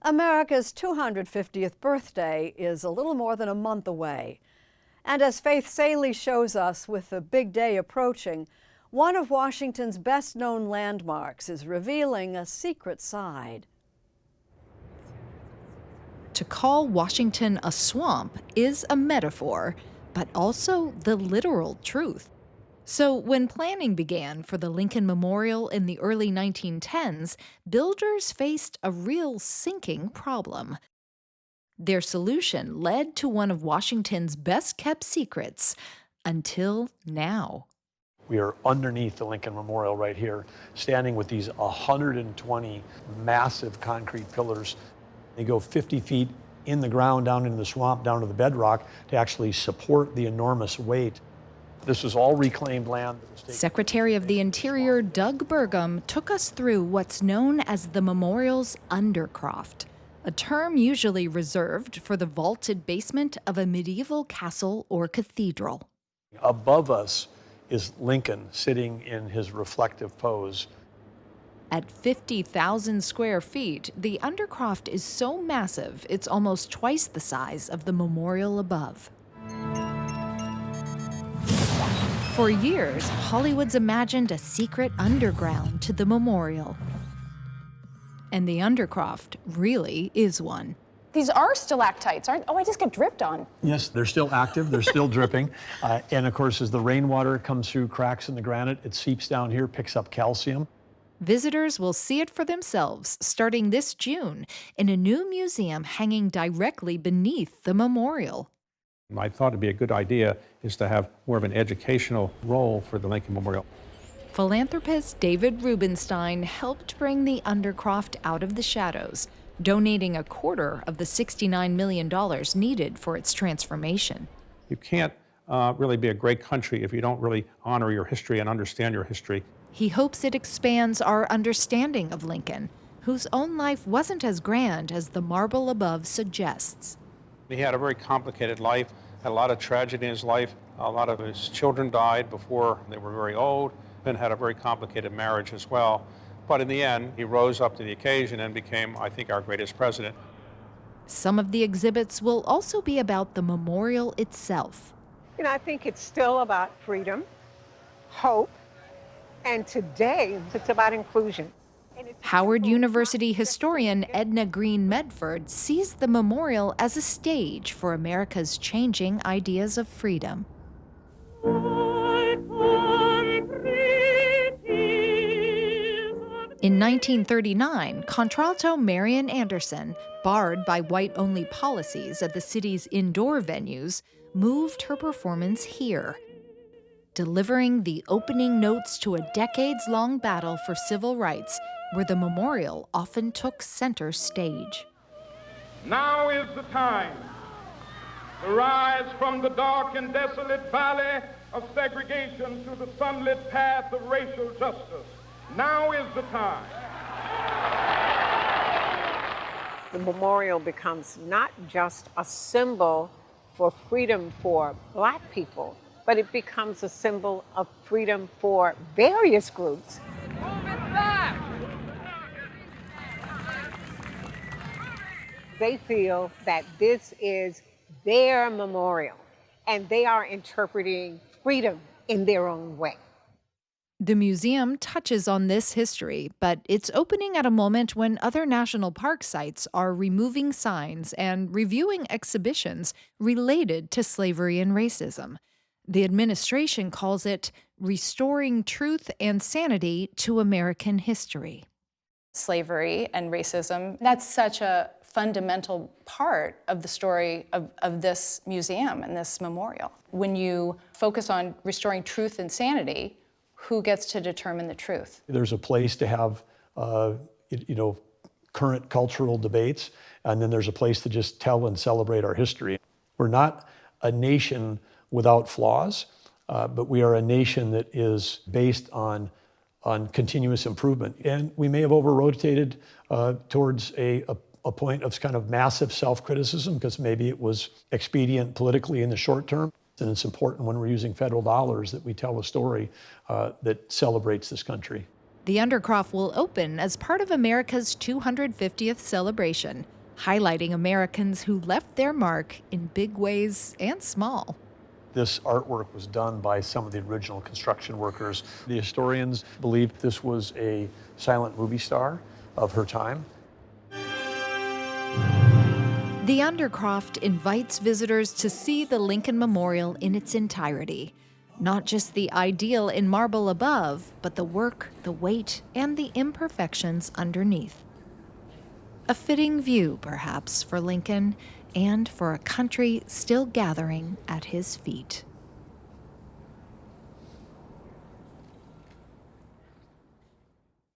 America's 250th birthday is a little more than a month away. And as Faith Salie shows us with the big day approaching, one of Washington's best-known landmarks is revealing a secret side. To call Washington a swamp is a metaphor, but also the literal truth. So when planning began for the Lincoln Memorial in the early 1910s, builders faced a real sinking problem. Their solution led to one of Washington's best-kept secrets, until now. We are underneath the Lincoln Memorial right here, standing with these 120 massive concrete pillars. They go 50 feet in the ground, down into the swamp, down to the bedrock, to actually support the enormous weight. This was all reclaimed land. Secretary of the Interior Doug Burgum took us through what's known as the memorial's Undercroft, a term usually reserved for the vaulted basement of a medieval castle or cathedral. Above us is Lincoln sitting in his reflective pose. At 50,000 square feet, the Undercroft is so massive it's almost twice the size of the memorial above. For years, Hollywood's imagined a secret underground to the memorial. And the Undercroft really is one. These are stalactites, aren't? Oh, I just got dripped on. Yes, they're still active, they're still dripping. And of course, as the rainwater comes through cracks in the granite, it seeps down here, picks up calcium. Visitors will see it for themselves starting this June in a new museum hanging directly beneath the memorial. I thought it'd be a good idea is to have more of an educational role for the Lincoln Memorial. Philanthropist David Rubenstein helped bring the Undercroft out of the shadows, donating a quarter of the $69 million needed for its transformation. You can't really be a great country if you don't really honor your history and understand your history. He hopes it expands our understanding of Lincoln, whose own life wasn't as grand as the marble above suggests. He had a very complicated life, had a lot of tragedy in his life. A lot of his children died before they were very old, and had a very complicated marriage as well. But in the end, he rose up to the occasion and became, I think, our greatest president. Some of the exhibits will also be about the memorial itself. You know, I think it's still about freedom, hope, and today it's about inclusion. Howard University historian Edna Green Medford sees the memorial as a stage for America's changing ideas of freedom. In 1939, contralto Marian Anderson, barred by white-only policies at the city's indoor venues, moved her performance here, delivering the opening notes to a decades-long battle for civil rights, where the memorial often took center stage. Now is the time to rise from the dark and desolate valley of segregation to the sunlit path of racial justice. Now is the time. The memorial becomes not just a symbol for freedom for Black people, but it becomes a symbol of freedom for various groups. Move it back! They feel that this is their memorial, and they are interpreting freedom in their own way. The museum touches on this history, but it's opening at a moment when other national park sites are removing signs and reviewing exhibitions related to slavery and racism. The administration calls it restoring truth and sanity to American history. Slavery and racism, that's such a fundamental part of the story of this museum and this memorial. When you focus on restoring truth and sanity, who gets to determine the truth? There's a place to have, current cultural debates, and then there's a place to just tell and celebrate our history. We're not a nation without flaws, but we are a nation that is based on continuous improvement. And we may have over-rotated towards a point of kind of massive self-criticism because maybe it was expedient politically in the short term. And it's important when we're using federal dollars that we tell a story that celebrates this country. The Undercroft will open as part of America's 250th celebration, highlighting Americans who left their mark in big ways and small. This artwork was done by some of the original construction workers. The historians believe this was a silent movie star of her time. The Undercroft invites visitors to see the Lincoln Memorial in its entirety. Not just the ideal in marble above, but the work, the weight, and the imperfections underneath. A fitting view, perhaps, for Lincoln and for a country still gathering at his feet.